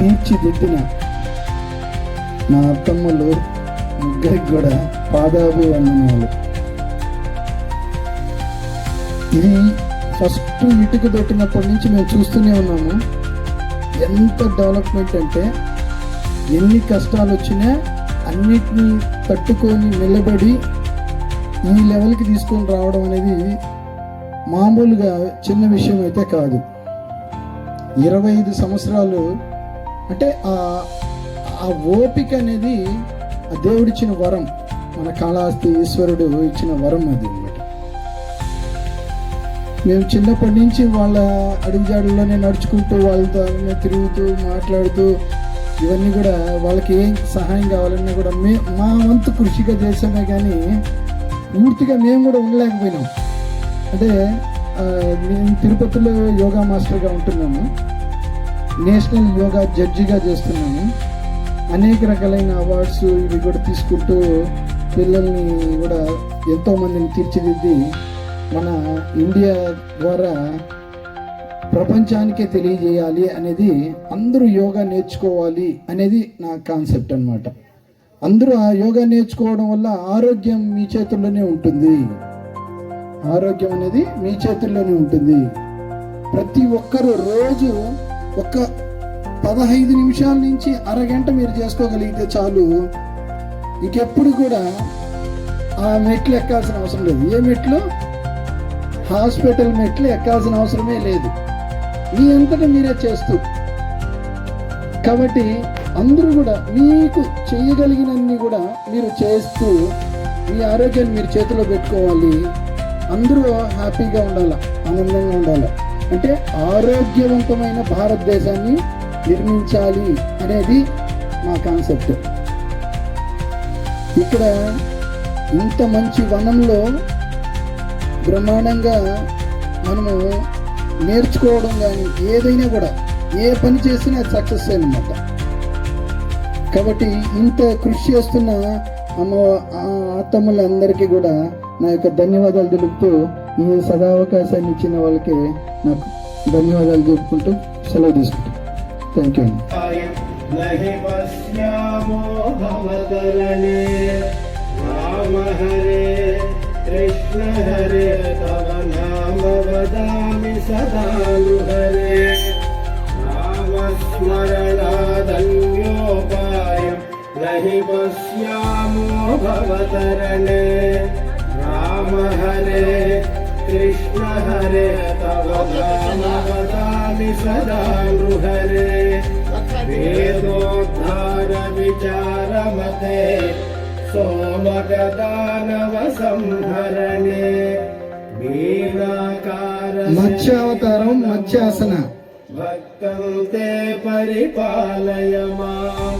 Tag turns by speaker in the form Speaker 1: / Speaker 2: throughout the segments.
Speaker 1: తీర్చిదిద్దిన నా అత్తమ్మలు ముగ్గురికి కూడా పాదాభివందనాలు. ఇది ఫస్ట్ ఇటుక పెట్టినప్పటి నుంచి మేము చూస్తూనే ఉన్నాము. ఎంత డెవలప్మెంట్ అంటే ఎన్ని కష్టాలు వచ్చినా అన్నిటినీ తట్టుకొని నిలబడి ఈ లెవెల్కి తీసుకొని రావడం అనేది మామూలుగా చిన్న విషయం అయితే కాదు. 25 సంవత్సరాలు అంటే ఆ ఓపిక అనేది ఆ దేవుడిచ్చిన వరం, మన కాళహస్తి ఈశ్వరుడు ఇచ్చిన వరం అది అన్నమాట. మేము చిన్నప్పటి నుంచి వాళ్ళ అడుగుజాడుల్లోనే నడుచుకుంటూ వాళ్ళతో తిరుగుతూ మాట్లాడుతూ ఇవన్నీ కూడా వాళ్ళకి ఏం సహాయం కావాలన్నా కూడా మా వంతు కృషిగా చేసామే. కానీ పూర్తిగా మేము కూడా ఉండలేకపోయినాం. అంటే నేను తిరుపతిలో యోగా మాస్టర్గా ఉంటున్నాను, నేషనల్ యోగా జడ్జిగా చేస్తున్నాను. అనేక రకాలైన అవార్డ్స్ ఇవి కూడా తీసుకుంటూ పిల్లల్ని కూడా ఎంతోమందిని తీర్చిదిద్ది మన ఇండియా ద్వారా ప్రపంచానికే తెలియజేయాలి అనేది, అందరూ యోగా నేర్చుకోవాలి అనేది నా కాన్సెప్ట్ అన్నమాట. అందరూ ఆ యోగా నేర్చుకోవడం వల్ల ఆరోగ్యం మీ చేతుల్లోనే ఉంటుంది. ఆరోగ్యం అనేది మీ చేతుల్లోనే ఉంటుంది. ప్రతి ఒక్కరూ రోజు ఒక 15 నిమిషాల నుంచి అరగంట మీరు చేసుకోగలిగితే చాలు. ఇంకెప్పుడు కూడా ఆ మెట్లు ఎక్కాల్సిన అవసరం లేదు. ఏ మెట్లు, హాస్పిటల్ మెట్లు ఎక్కాల్సిన అవసరమే లేదు. మీ అంతటా మీరే చేస్తూ. కాబట్టి అందరూ కూడా మీకు చేయగలిగినన్ని కూడా మీరు చేస్తూ మీ ఆరోగ్యాన్ని మీరు చేతిలో పెట్టుకోవాలి. అందరూ హ్యాపీగా ఉండాలి, ఆనందంగా ఉండాలి. అంటే ఆరోగ్యవంతమైన భారతదేశాన్ని నిర్మించాలి అనేది మా కాన్సెప్ట్. ఇక్కడ ఇంత మంచి వనంలో బ్రహ్మాండంగా మనము నేర్చుకోవడం కానీ ఏదైనా కూడా ఏ పని చేసినా అది సక్సెస్ అన్నమాట. కాబట్టి ఇంత కృషి చేస్తున్న అత్తమ్మలందరికీ కూడా నా యొక్క ధన్యవాదాలు తెలుపుతూ, ఈ సదావకాశాన్ని ఇచ్చిన వాళ్ళకి నాకు ధన్యవాదాలు చెప్పుకుంటూ సెలవు తీసుకుంటాను. థ్యాంక్ యూ
Speaker 2: कृष्ण हरे तव नाम वदामि सदा हरे रामस्मरणादन्योपायं नहि पश्यामो भवतरणे राम हरे कृष्ण हरे तव नाम वदामि सदा हरे वेदोद्धार विचारमते सोमगदानव संहरणे
Speaker 1: మత్స్యావతారం మత్స్యాసన
Speaker 2: भक्तं ते परिपालय मां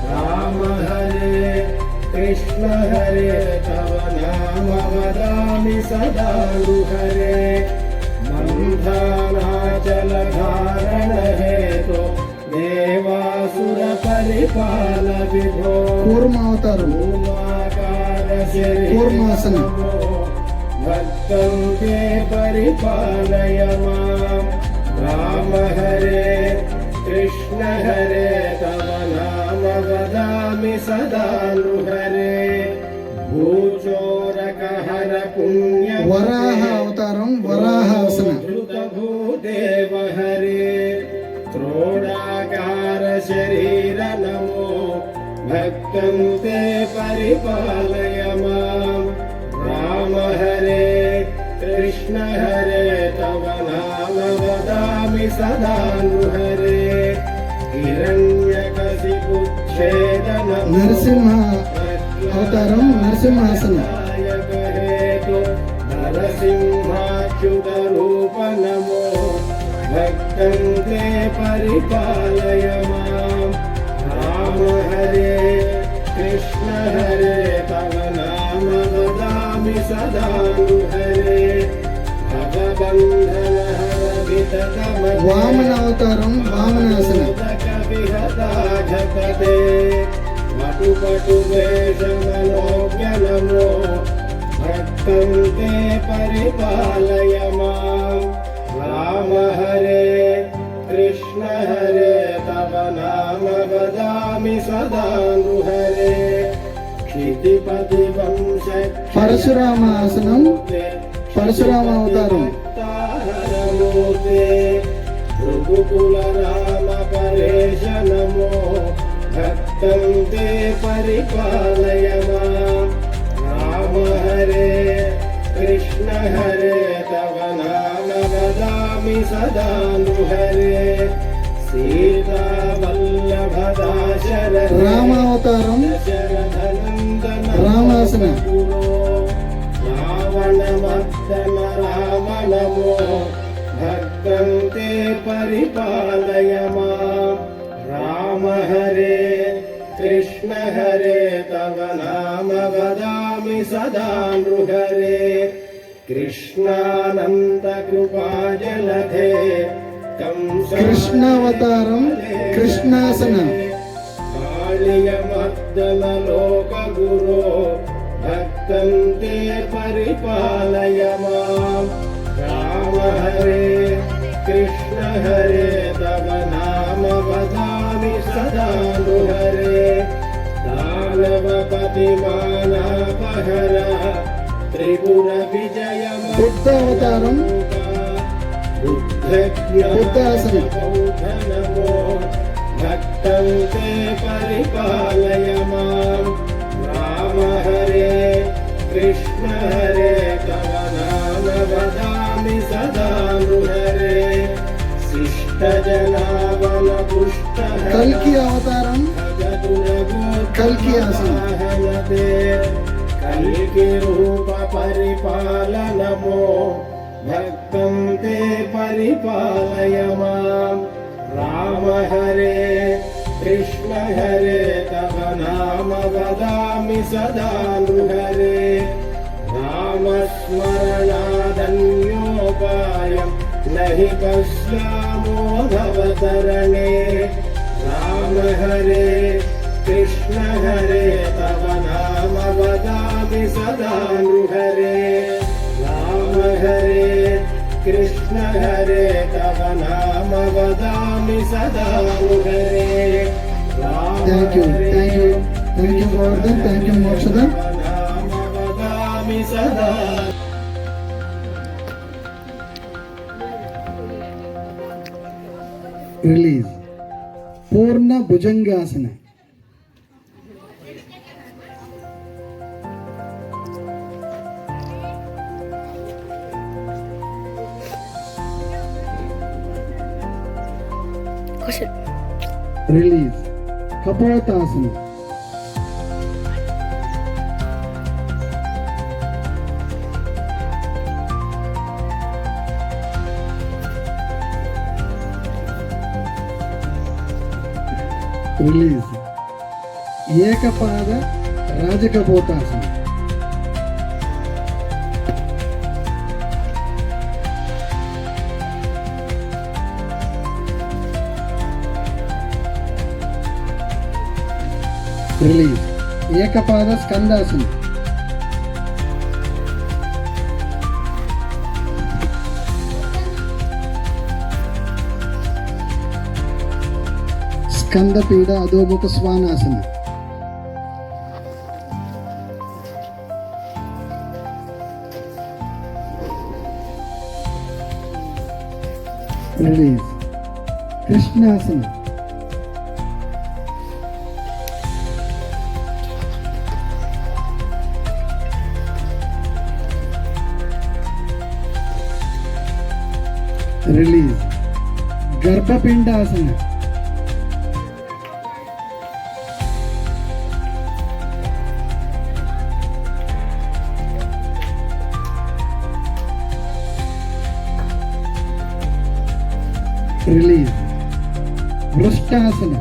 Speaker 2: राम हरे कृष्ण हरे तव नाम वदामि सदा हरे मन्थानाचलधारण हेतु देवासुर परिपाल विभो
Speaker 1: కూర్మావతారం కూర్మాసన
Speaker 2: भक्तं ते परिपालय मां राम हरे कृष्ण हरे तव नाम वदामि सदा हरे भूचोरकहर पुण्य
Speaker 1: వరాహ అవతారం వరాహాసన
Speaker 2: भूदेव हरे त्रोडाकार शरीर नमो भक्तं ते परिपालय मां राम हरे कृष्ण हरे तव नाम वदामि सदा हरे हिरण्यकशिपुच्छेदन
Speaker 1: నరసింహ అవతారం నరసింహాసన
Speaker 2: नरसिंहाच्युत रूप नमो भक्तं ते परिपालय मां राम हरे कृष्ण हरे तव नाम वदामि सदा हरे भवबन्धन हर विततम
Speaker 1: వామన అవతారం వామనాసన
Speaker 2: विहताघटते वटुपटु वेषमनोज्ञ नमो भक्तं ते परिपालय मां राम हरे कृष्ण हरे तव नाम పశుపతి వంశ
Speaker 1: పరశురామ ఆసనం, పరశురామ అవతారం.
Speaker 2: రఘుకుల రామ పరేశ నమో భక్తం తే పరిపాలయ మాం. రామ హరే కృష్ణ హరే తవ నామ వదామి సదా హరే. సీతా వల్లభ దాశరథ
Speaker 1: రామావతారం,
Speaker 2: దశరథనందన
Speaker 1: రామాసనం.
Speaker 2: రావణ మర్దన రామ నమో భక్తం తే పరిపాలయ మాం. రామ హరే కృష్ణ హరే తవ నామ వదామి సదా నృహరే. కృష్ణానంద కృపా జలధే
Speaker 1: కృష్ణావతారం, కృష్ణాసనం.
Speaker 2: కాళియ మర్దన లోక గురో భక్తం తే పరిపాలయ మాం. రామ హరే కృష్ణ హరే తవ నామ వదామి సదా నృహరే. దానవపతి మానాపహర త్రిపుర విజయ
Speaker 1: బుద్ధావతారం, బుద్ధాసనం.
Speaker 2: నమో భక్తం తే పరిపాలయ మాం. రామ హరే కృష్ణ హరే తవ నామ వదామి సదా నృహరే. శిష్ట జనావన పుష్ట
Speaker 1: కల్కి అవతారం, కల్కి ఆసనం.
Speaker 2: కల్కి రూప పరిపాలనమో భక్తం తే పరిపాలయ మాం. రామ హరే కృష్ణ హరే తవ నామ వదామి సదా నృహరే. రామస్మరణాదన్యోపాయం నహి పశ్యామో భవతరణే. రామ హరే కృష్ణ హరే తవ నామ వదామి సదా నృహరే. రామ హరే కృష్ణ హరే తవ నామ వదామి సదా నృహరే.
Speaker 1: Thank you, thank you, thank you Govardhan, thank you Mokshada.
Speaker 2: నామ వదామి సదా.
Speaker 1: రిలీజ్. పూర్ణ భుజంగాసన. రిలీజ్. కపోతాసన. రిలీజ్. ఏకపాద రాజకపోతాసన. రిలీజ్. ఏకపాద స్కందాసన. స్కందపీడ అధోముఖ శ్వానాసన. రిలీజ్. కృష్ణాసన. రిలీజ్. గర్భపిండాసన. రిలీజ్. వృష్టాసన.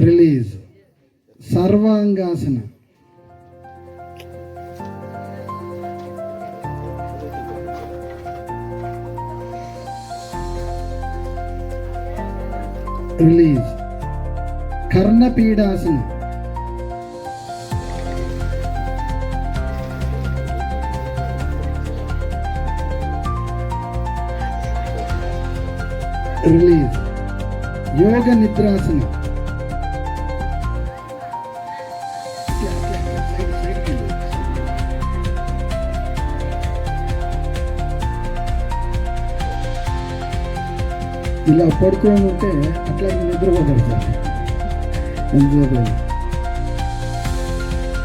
Speaker 1: రిలీజ్. సర్వాంగాసన. రిలీజ్. కర్ణపీడాసన. రిలీజ్. యోగ నిద్రాసన. ఇలా పడుకొని ఉంటే అట్లా నిద్రపోతారు సార్. ఎంతసేపు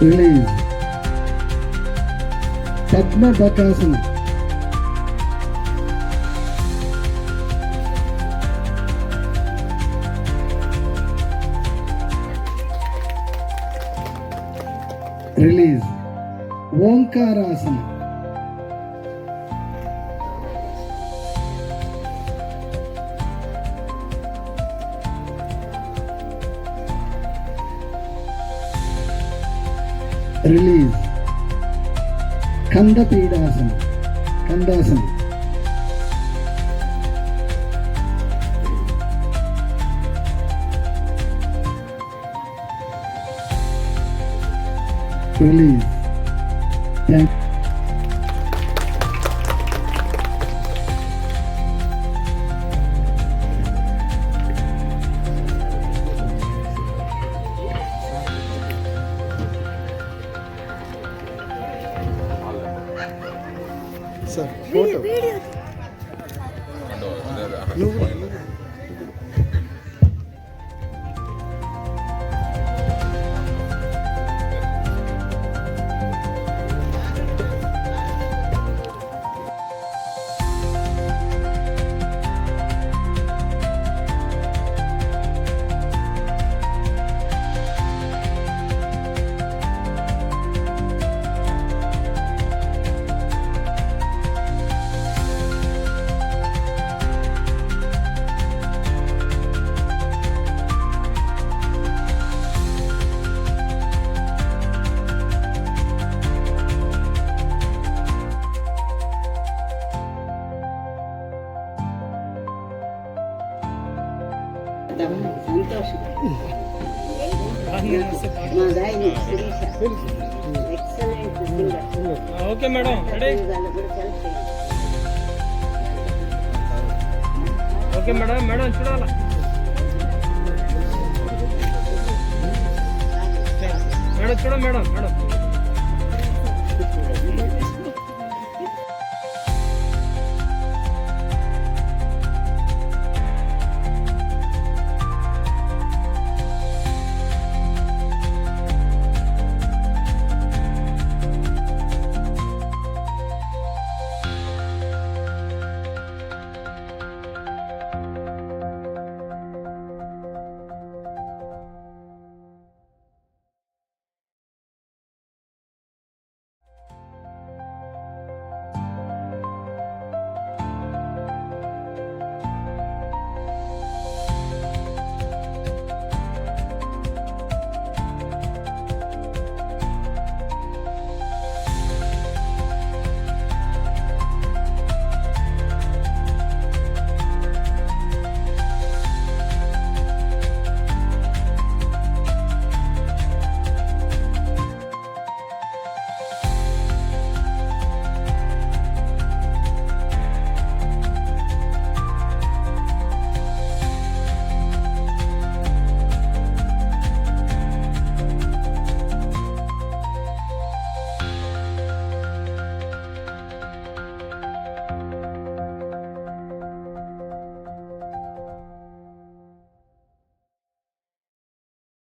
Speaker 1: రిలీజ్. పద్మ బకాసన. రిలీజ్. ఓంకారాసన. రిలీజ్. కందపీడాసన. కందాసన. రిలీజ్. Thank sir. ఫోటో నువ్వు
Speaker 3: సంతోషం. మా గాయని Sirisha excellent singer.
Speaker 4: Okay madam ready.
Speaker 3: వాళ్ళు కూడా సెలెక్ట్ చేయండి.
Speaker 4: Okay madam. మేడం చూడాలా మేడం, చూడ మేడం. మేడం